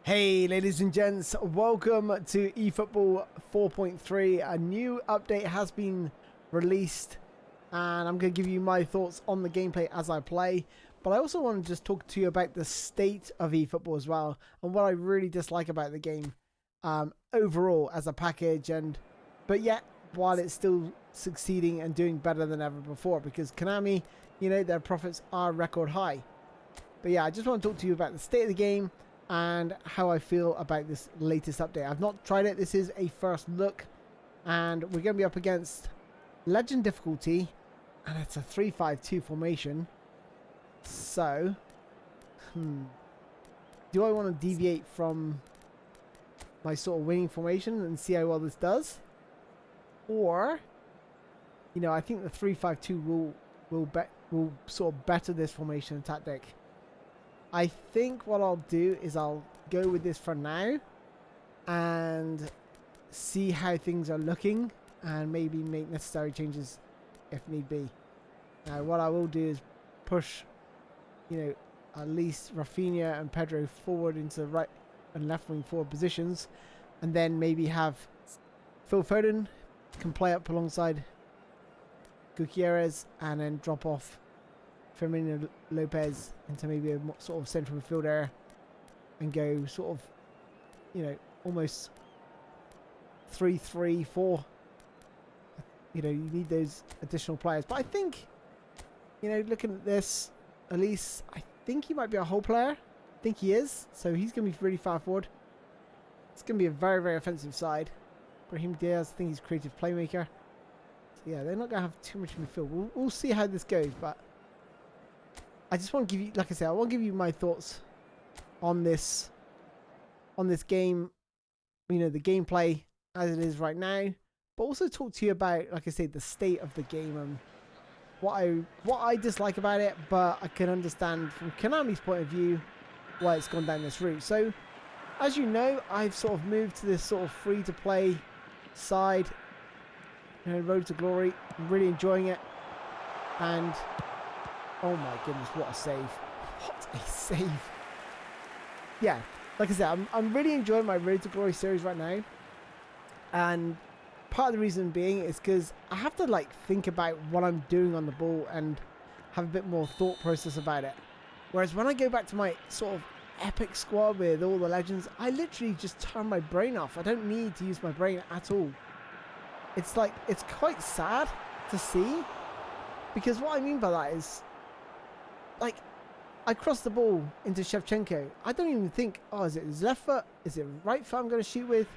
Hey ladies and gents, welcome to eFootball 4.3. A new update has been released and I'm going to give you my thoughts on the gameplay as I play. But I also want to just talk to you about the state of eFootball as well and what I really dislike about the game overall as a package. But yet, while it's still succeeding and doing better than ever before, because Konami, you know, their profits are record high. But yeah, I just want to talk to you about the state of the game and how I feel about this latest update. I've not tried it. This is a first look, and we're going to be up against Legend difficulty, and it's a 3-5-2 formation. So, do I want to deviate from my sort of winning formation and see how well this does? Or, you know, I think the 3-5-2 will sort of better this formation and tactic. I think what I'll do is I'll go with this for now and see how things are looking and maybe make necessary changes if need be. Now, what I will do is push, you know, at least Rafinha and Pedro forward into the right and left wing forward positions, and then maybe have Phil Foden can play up alongside Gutierrez and then drop off Firmino Lopez into maybe a sort of central midfield area and go sort of, you know, almost 3-3-4. You know, you need those additional players. But I think, you know, looking at this, at least I think he might be a whole player. I think he is. So he's going to be really far forward. It's going to be a very, very offensive side. Brahim Diaz, I think he's a creative playmaker. So yeah, they're not going to have too much midfield. We'll see how this goes, but I just want to give you, like I said, I want to give you my thoughts on this game, you know, the gameplay as it is right now, but also talk to you about, like I said, the state of the game and what I dislike about it, but I can understand from Konami's point of view why it's gone down this route. So, as you know, I've sort of moved to this sort of free-to-play side, you know, Road to Glory. I'm really enjoying it, and oh my goodness, what a save. What a save. Yeah, like I said, I'm really enjoying my Road to Glory series right now. And part of the reason being is because I have to like think about what I'm doing on the ball and have a bit more thought process about it. Whereas when I go back to my sort of epic squad with all the legends, I literally just turn my brain off. I don't need to use my brain at all. It's like, it's quite sad to see, because what I mean by that is, like, I cross the ball into Shevchenko. I don't even think, oh, is it his left foot? Is it right foot I'm going to shoot with?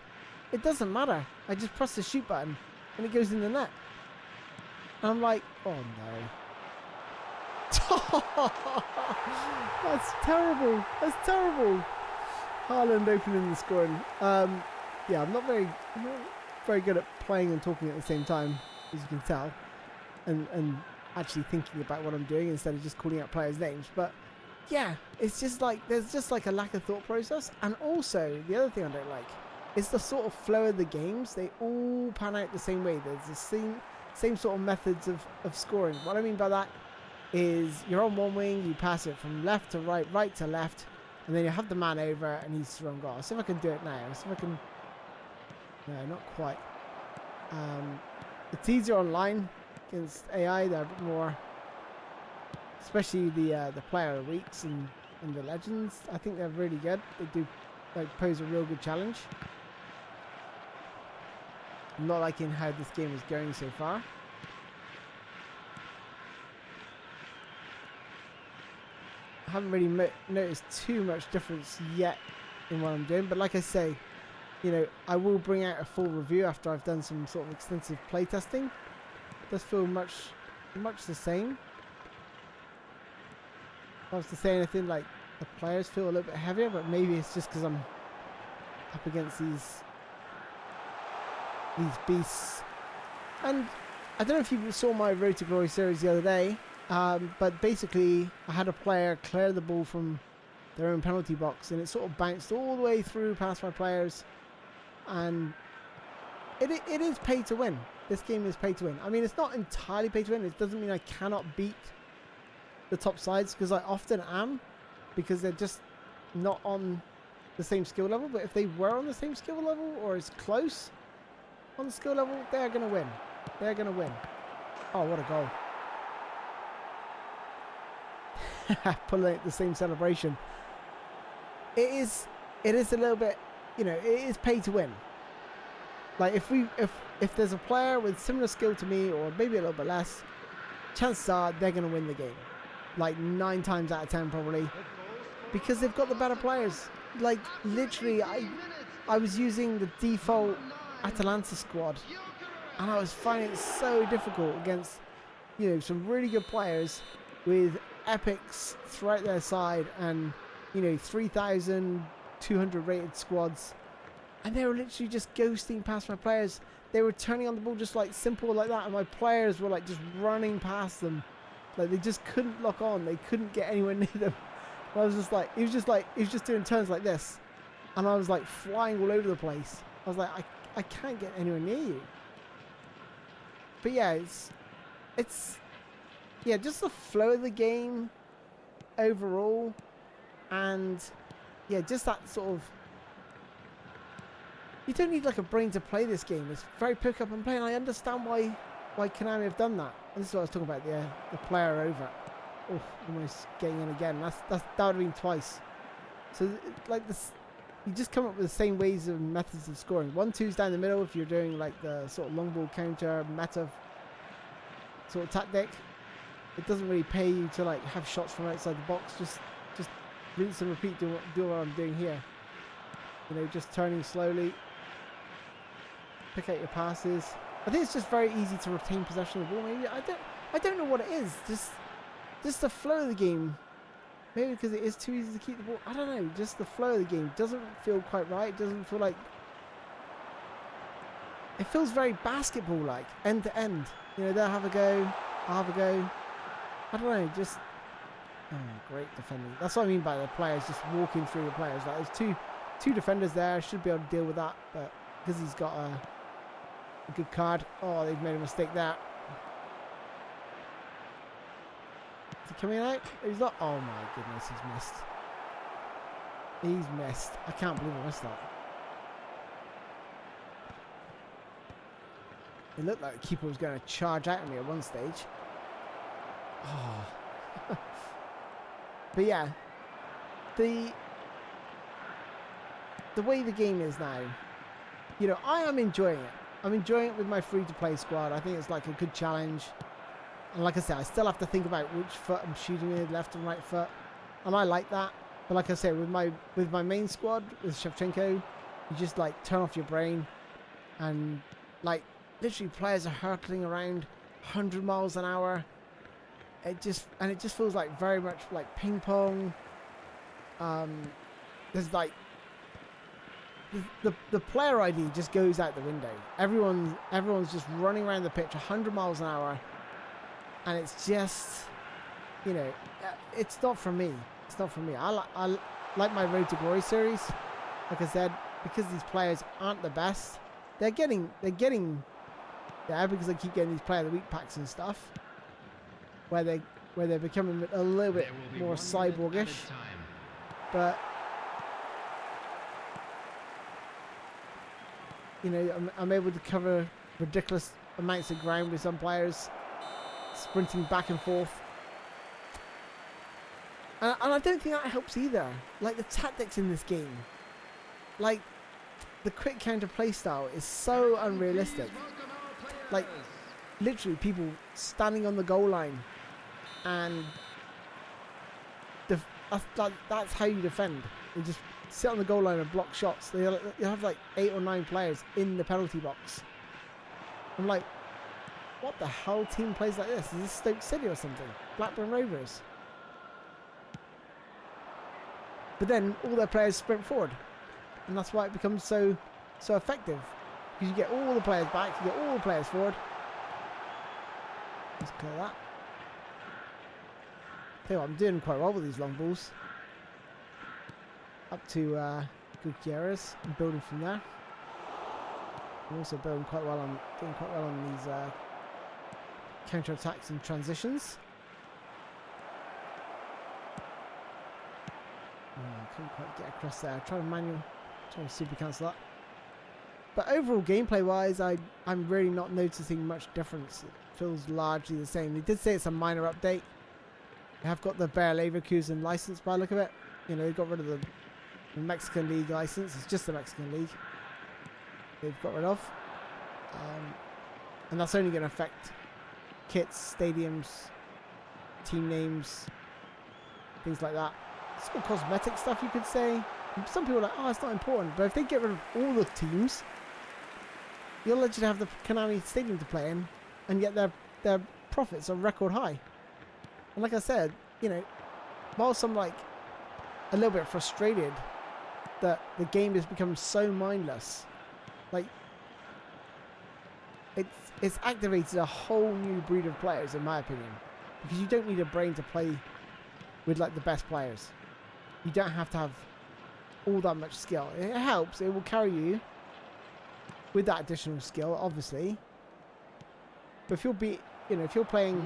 It doesn't matter. I just press the shoot button and it goes in the net. And I'm like, oh no. That's terrible. That's terrible. Haaland opening the scoring. Yeah, I'm not very good at playing and talking at the same time, as you can tell. And actually thinking about what I'm doing instead of just calling out players' names. But yeah, it's just like there's just like a lack of thought process. And also the other thing I don't like is the sort of flow of the games. They all pan out the same way. There's the same sort of methods of scoring. What I mean by that is you're on one wing, you pass it from left to right, right to left, and then you have the man over and he's through on goal. I'll see if I can do it now. See if I can. No, not quite. It's easier online. Against AI, they're a bit more, especially the player of the weeks and the legends. I think they're really good. They do like pose a real good challenge. I'm not liking how this game is going so far. I haven't really noticed too much difference yet in what I'm doing, but like I say, you know, I will bring out a full review after I've done some sort of extensive play testing. Does feel much the same. If I was to say anything, like the players feel a little bit heavier, but maybe it's just because I'm up against these beasts. And I don't know if you saw my Road to Glory series the other day, but basically I had a player clear the ball from their own penalty box, and it sort of bounced all the way through past my players, and it is pay to win. This game is pay to win. I mean, it's not entirely pay to win. It doesn't mean I cannot beat the top sides, because I often am, because they're just not on the same skill level, but if they were on the same skill level or as close on the skill level, they're going to win. They're going to win. Oh, what a goal. Pulling out the same celebration. It is a little bit, you know, it is pay to win. Like if there's a player with similar skill to me or maybe a little bit less, chances are they're going to win the game. Like 9 times out of 10 probably. Because they've got the better players. Like literally I was using the default Atalanta squad and I was finding it so difficult against, you know, some really good players with epics throughout their side and, you know, 3,200 rated squads, and they were literally just ghosting past my players. They were turning on the ball just like simple like that, and my players were like just running past them, like they just couldn't lock on. They couldn't get anywhere near them. And I was just like, he was just doing turns like this, and I was like flying all over the place. I was like, I can't get anywhere near you. But yeah, it's yeah, just the flow of the game overall, and yeah, just that sort of, you don't need like a brain to play this game. It's very pick up and play, and I understand why Konami have done that. And this is what I was talking about, the player over. Oh, almost getting in again. That would have been twice. So like this, you just come up with the same ways and methods of scoring. 1-2's down the middle if you're doing like the sort of long ball counter meta sort of tactic. It doesn't really pay you to like have shots from outside the box. Just rinse and repeat. Do what I'm doing here. You know, just turning slowly. Pick out your passes. I think it's just very easy to retain possession of the ball. Maybe I don't know what it is. Just the flow of the game. Maybe because it is too easy to keep the ball. I don't know. Just the flow of the game doesn't feel quite right. It doesn't feel like. It feels very basketball-like, end to end. You know, they'll have a go. I'll have a go. I don't know. Just great defending. That's what I mean by the players just walking through the players. Like there's two defenders there. Should be able to deal with that, but because he's got a good card. Oh, they've made a mistake there. Is he coming out? He's not. Oh my goodness, he's missed. He's missed. I can't believe I missed that. It looked like the keeper was going to charge out at me at one stage. Oh. But yeah, the way the game is now, you know, I am enjoying it. I'm enjoying it with my free-to-play squad. I think it's like a good challenge. And like I said, I still have to think about which foot I'm shooting with, left and right foot. And I like that. But like I said, with my main squad, with Shevchenko, you just like turn off your brain. And like literally players are hurtling around 100 miles an hour. It just feels like very much like ping pong. There's like the player ID just goes out the window. Everyone's just running around the pitch 100 miles an hour, and it's just, you know, it's not for me. It's not for me. I like my Road to Glory series. Like I said, because these players aren't the best, they're getting there because I keep getting these player of the week packs and stuff, where they're becoming a little bit more cyborgish, but you know, I'm able to cover ridiculous amounts of ground with some players, sprinting back and forth, and I don't think that helps either. Like the tactics in this game, like the quick counter play style is so unrealistic. Like literally people standing on the goal line, and that's how you defend. You just sit on the goal line and block shots. You have like 8 or 9 players in the penalty box. I'm like, what the hell team plays like this? Is this Stoke City or something? Blackburn Rovers? But then all their players sprint forward, and that's why it becomes so effective. Because you get all the players back, you get all the players forward. Let's clear that. Tell you what, I'm doing quite well with these long balls. Up to Gutierrez and building from there. I'm also building quite well on, doing quite well on these counter attacks and transitions. couldn't quite get across there. Trying to super cancel that. But overall, gameplay-wise, I'm really not noticing much difference. It feels largely the same. They did say it's a minor update. They have got the Bayer Leverkusen license by the look of it. You know, they got rid of the Mexican League license. It's just the Mexican League they've got rid of. And that's only going to affect kits, stadiums, team names, things like that. It's all cosmetic stuff, you could say. Some people are like, oh, it's not important. But if they get rid of all the teams, you'll let you have the Konami Stadium to play in, and yet their profits are record high. And like I said, you know, whilst I'm like a little bit frustrated that the game has become so mindless, like it's activated a whole new breed of players, in my opinion, because you don't need a brain to play with like the best players. You don't have to have all that much skill. It helps. It will carry you with that additional skill, obviously. But if you're playing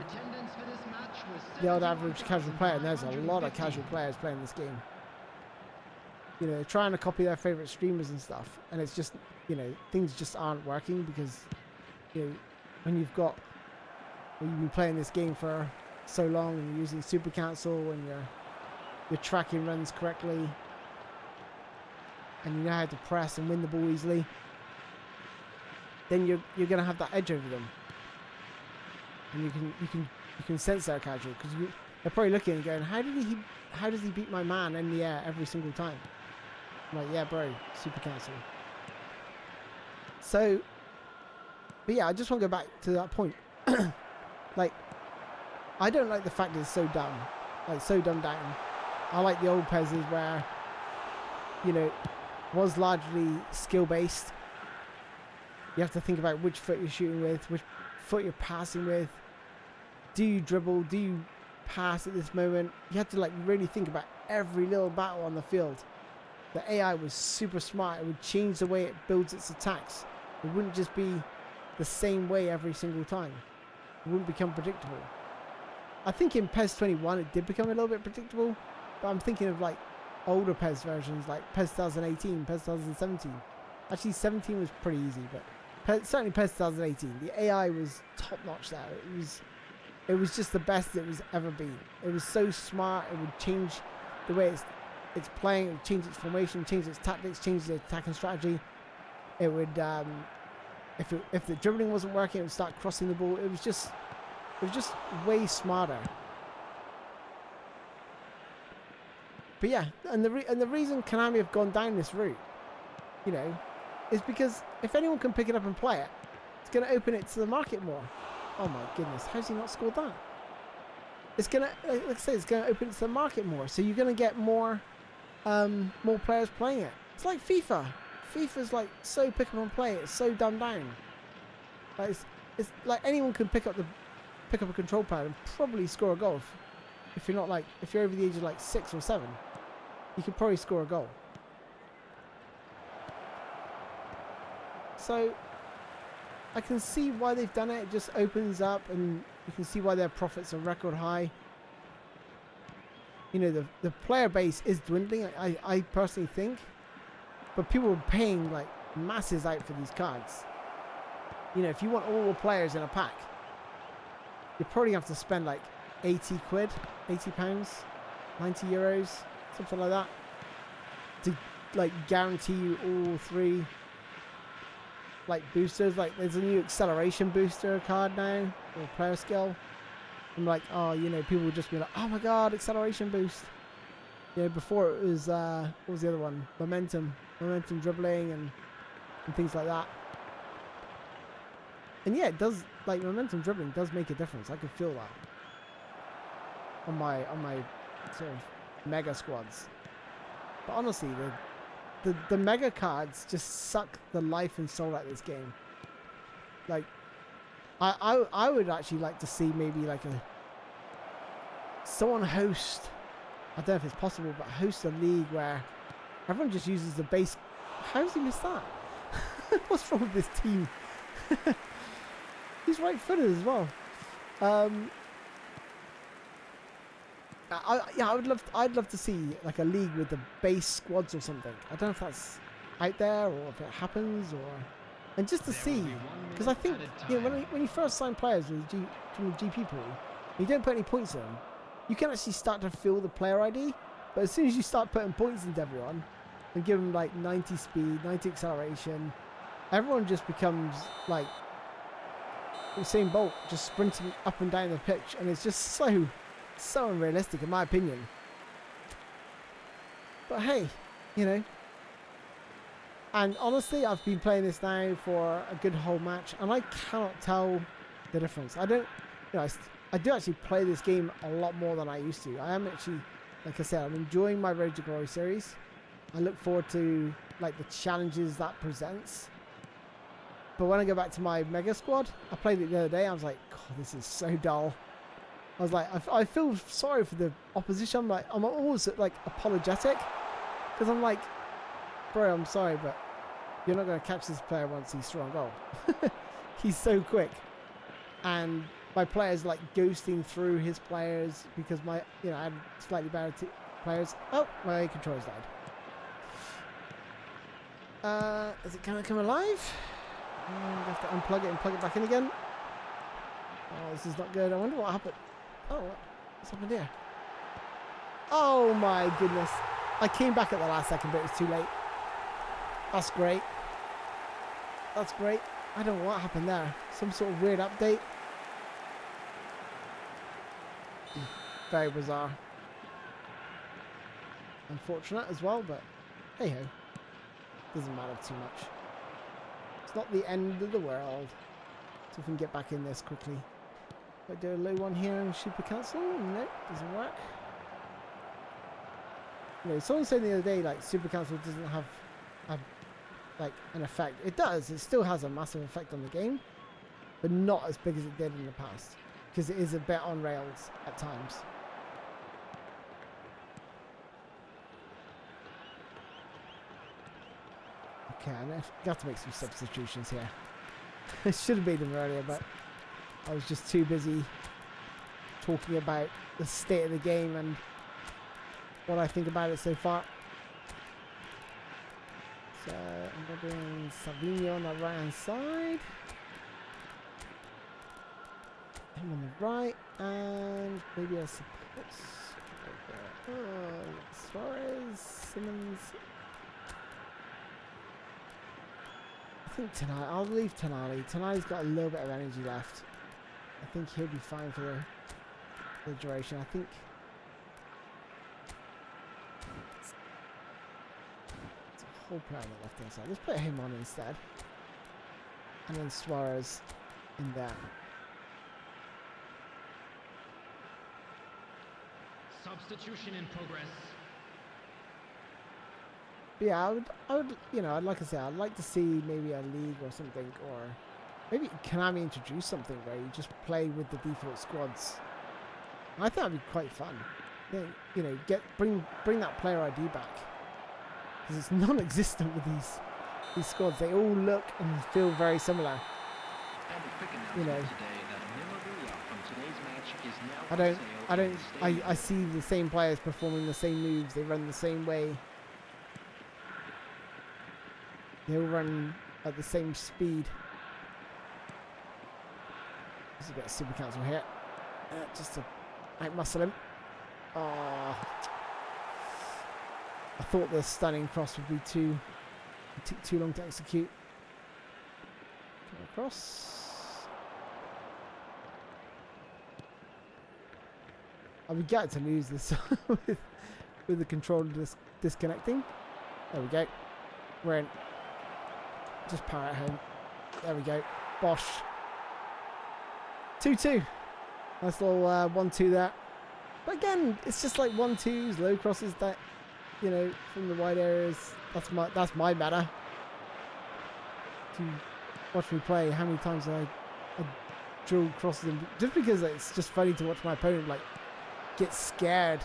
the old average casual player, and there's a lot of casual players playing this game. You know, trying to copy their favorite streamers and stuff, and it's just, you know, things just aren't working because, you know, when you've been playing this game for so long and you're using super cancel and your tracking runs correctly, and you know how to press and win the ball easily, then you're gonna have that edge over them, and you can sense they're casual because they're probably looking and going, how does he beat my man in the air every single time? I'm like, yeah, bro, super cancel. So, but yeah, I just want to go back to that point. Like, I don't like the fact that it's so dumb, like so dumbed down. I like the old PESs where, you know, was largely skill based. You have to think about which foot you're shooting with, which foot you're passing with. Do you dribble? Do you pass at this moment? You have to like really think about every little battle on the field. The AI was super smart. It would change the way it builds its attacks. It wouldn't just be the same way every single time. It wouldn't become predictable. I think in PES 21 it did become a little bit predictable, but I'm thinking of like older PES versions like PES 2018, PES 2017. Actually 17 was pretty easy, but certainly PES 2018, the AI was top notch there. It was just the best it was ever been. It was so smart. It would change the way it's playing, it would change its formation, change its tactics, change the attacking strategy. It would if the dribbling wasn't working, it would start crossing the ball. It was just way smarter. But yeah, and the reason Konami have gone down this route, you know, is because if anyone can pick it up and play it, it's going to open it to the market more. Oh my goodness, how's he not scored that? It's going to, like I say, it's going to open it to the market more. So you're going to get more players playing it. It's like FIFA. FIFA's like so pick up and play. It's so dumbed down. Like it's like anyone can pick up a control pad and probably score a goal. If you're over the age of like 6 or 7, you could probably score a goal. So I can see why they've done it. It just opens up, and you can see why their profits are record high. You know, the player base is dwindling, I personally think, but people are paying like masses out for these cards. You know, if you want all the players in a pack, you probably have to spend like 80 quid, 80 pounds, 90 euros, something like that, to like guarantee you all 3 like boosters. Like there's a new acceleration booster card now, or player skill. I'm like, oh, you know, people would just be like, oh my god, acceleration boost. You know, before it was what was the other one? Momentum dribbling and things like that. And yeah, it does, like, momentum dribbling does make a difference. I could feel that on my sort of mega squads. But honestly, the mega cards just suck the life and soul out of this game. Like, I would actually like to see maybe like someone host, I don't know if it's possible, but host a league where everyone just uses the base. How has he missed that? What's wrong with this team? He's right-footed as well. Yeah, I'd love to see like a league with the base squads or something. I don't know if that's out there or if it happens and just to see, because I think when you first sign players from the GP pool, you don't put any points in them. You can actually start to feel the player ID, but as soon as you start putting points into everyone and give them like 90 speed, 90 acceleration, everyone just becomes like Usain Bolt, just sprinting up and down the pitch, and it's just so unrealistic in my opinion. But hey, and honestly, I've been playing this now for a good whole match, and I cannot tell the difference. I don't, I do actually play this game a lot more than I used to. I am actually, like I said, I'm enjoying my Road to Glory series. I look forward to like the challenges that presents. But when I go back to my Mega Squad, I played it the other day. I was like, God, this is so dull. I was like, I feel sorry for the opposition. I'm always like apologetic because I'm like, bro, I'm sorry, but you're not going to catch this player once he's through on goal. He's so quick, and my players like ghosting through his players because I had slightly better players. Oh, my controller's died. Is it going to come alive? I have to unplug it and plug it back in again. Oh, this is not good. I wonder what happened. Oh, what's happened here? Oh my goodness. I came back at the last second, but it was too late. That's great. That's great. I don't know what happened there. Some sort of weird update. Very bizarre. Unfortunate as well, but hey ho. Doesn't matter too much. It's not the end of the world. So we can get back in this quickly. I do a low one here and super cancel. Nope, doesn't work. Someone said the other day like super cancel doesn't have like an effect. It does. It still has a massive effect on the game, but not as big as it did in the past because it is a bit on rails at times. Okay, I got to make some substitutions here. I should have made them earlier, but I was just too busy talking about the state of the game and what I think about it so far. So I'm going to bring Savino on the right hand side. Him on the right, and maybe a support. Suarez, Simmons. I think tonight, I'll leave Tonali. Tonali's got a little bit of energy left. I think he'll be fine for the duration. I think it's a whole player on the left hand side. Let's put him on instead. And then Suarez in there. Substitution in progress. Yeah, I would, like I say, I'd like to see maybe a league or something, or maybe Konami introduce something where you just play with the default squads. I think that'd be quite fun. Bring that player ID back because it's non-existent with these squads. They all look and feel very similar. I see the same players performing the same moves. They run the same way. They all run at the same speed. There's a bit of super cancel here. Just to out-muscle him. Oh. I thought the stunning cross would be too long to execute. Come across. I'll be glad to lose this with the controller disconnecting. There we go. We're in. Just power it home. There we go. Bosh. 2-2. Nice little 1-2 there. But again, it's just like 1-2s, low crosses that, from the wide areas. That's my meta. If you watch me play, how many times I drill crosses in, just because it's just funny to watch my opponent like get scared.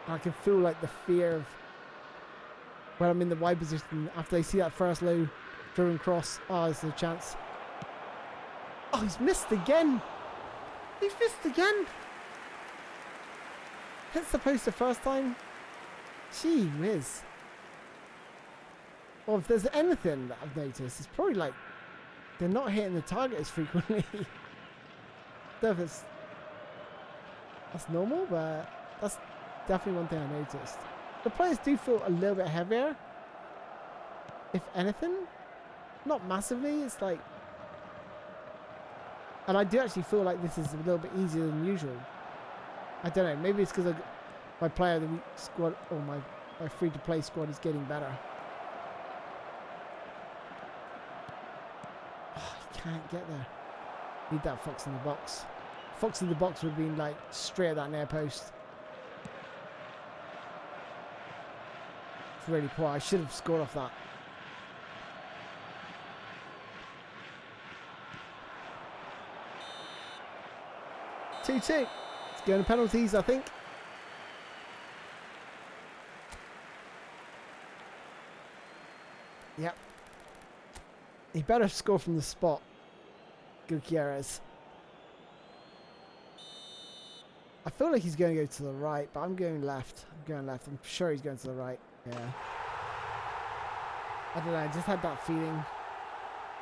And I can feel like the fear of when I'm in the wide position after they see that first low driven cross. Oh, there's no chance. Oh, he's missed again. He's missed again. Hits the post the first time. Gee whiz. Well, if there's anything that I've noticed, it's probably like they're not hitting the target as frequently. Don't know if that's normal, but that's definitely one thing I noticed. The players do feel a little bit heavier, if anything. Not massively, it's like... And I do actually feel like this is a little bit easier than usual. I don't know, maybe it's because my player of the week squad, or my free-to-play squad is getting better. Oh, he can't get there. Need that fox in the box. Fox in the box would have been like straight at that near post. It's really poor. I should have scored off that. Two. It's going to penalties, I think. Yep. He better score from the spot. Gutierrez. I feel like he's going to go to the right, but I'm going left. I'm sure he's going to the right. Yeah. I don't know. I just had that feeling.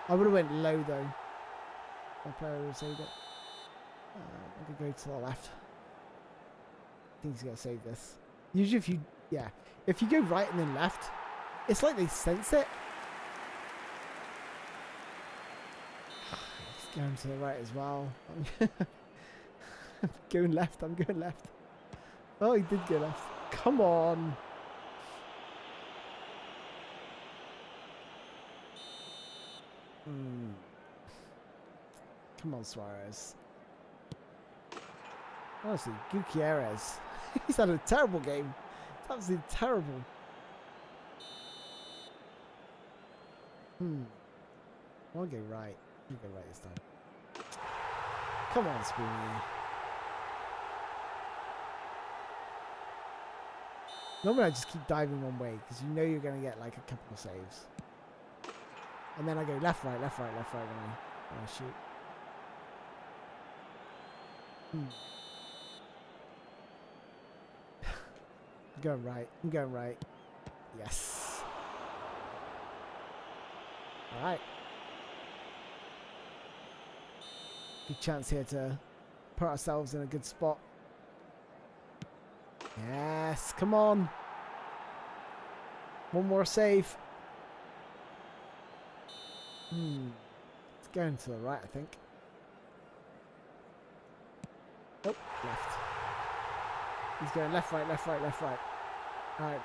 I would have went low though. My player would have saved it. I'm going to go to the left. I think he's going to save this. Usually if you go right and then left, it's like they sense it. He's going to the right as well. I'm going left. Oh, he did go left. Come on. Come on, Suarez. Honestly, Gutierrez. He's had a terrible game. It's absolutely terrible. I want to go right. I'm going to go right this time. Come on, Spoony. Normally I just keep diving one way because you know you're going to get like a couple of saves. And then I go left, right when I shoot. I'm going right. Yes. Alright. Good chance here to put ourselves in a good spot. Yes, come on. One more save. It's going to the right, I think. Oh, left. He's going left, right. Alright.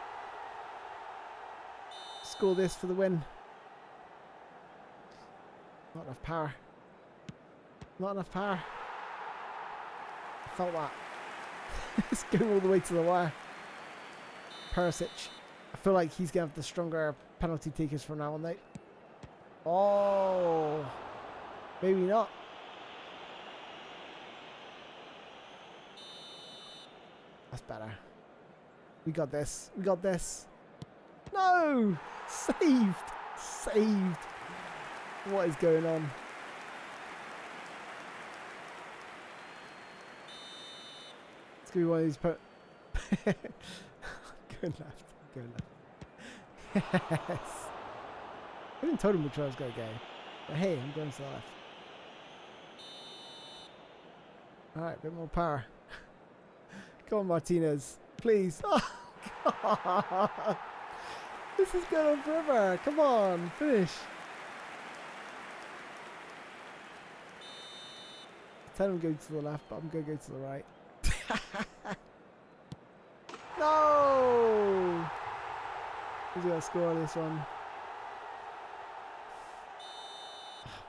Score this for the win. Not enough power. I felt that. It's going all the way to the wire. Perisic. I feel like he's going to have the stronger penalty takers from now on, though. Oh. Maybe not. That's better. We got this. No! Saved. What is going on? It's going to be one of these Going left. Yes. I didn't tell him which way I was going to go. But hey, I'm going to the left. Alright, a bit more power. Come on, Martinez. Please. Oh, God. This is going on forever. Come on, finish. Tell him to go to the left, but I'm going to go to the right. No! Who's going to score on this one?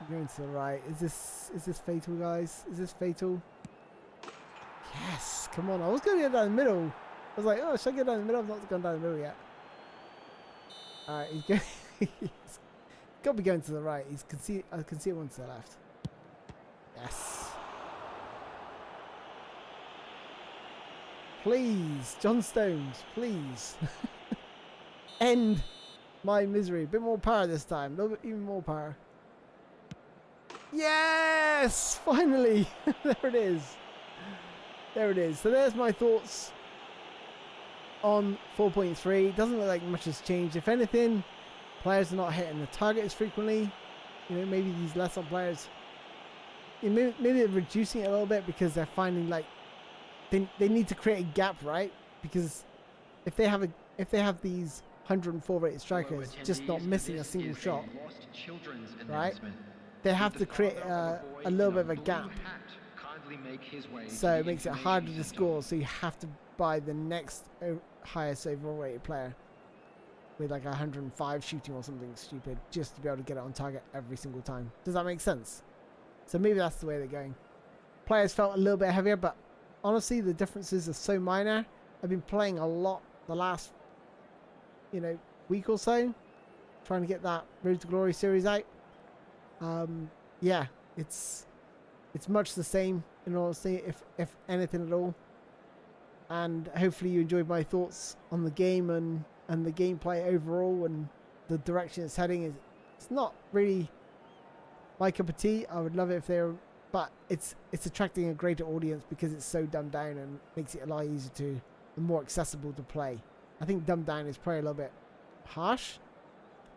I'm going to the right. Is this fatal, guys? Is this fatal? Yes! Come on. I was going to get down the middle. I was like, oh, should I get down the middle? I've not gone down the middle yet. Alright, he's got to be going to the right. I can see one to the left. Yes. Please, John Stones, please. End my misery. A bit more power this time. A little bit, even more power. Yes! Finally! There it is. So there's my thoughts on 4.3. Doesn't look like much has changed. If anything, players are not hitting the target as frequently. You know, maybe these less on players, maybe they're reducing it a little bit because they're finding like they need to create a gap, right? Because if they have these 104 rated strikers just not missing a single shot, right? They have to create a little bit of a gap. So it makes it harder to score. So you have to buy the next highest overall rated player with like 105 shooting or something stupid just to be able to get it on target every single time. Does that make sense? So maybe that's the way they're going. Players felt a little bit heavier, but honestly the differences are so minor. I've been playing a lot the last, you know, week or so, trying to get that Road to Glory series out. Yeah, it's much the same in all honesty, if anything at all. And hopefully you enjoyed my thoughts on the game and the gameplay overall and the direction it's heading. It's not really my cup of tea. I would love it if they were, but it's attracting a greater audience because it's so dumbed down and makes it a lot easier to and more accessible to play. I think dumbed down is probably a little bit harsh,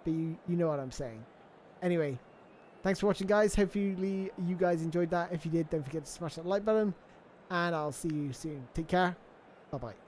but you know what I'm saying. Anyway, thanks for watching, guys. Hopefully you guys enjoyed that. If you did, don't forget to smash that like button, and I'll see you soon. Take care. Bye bye.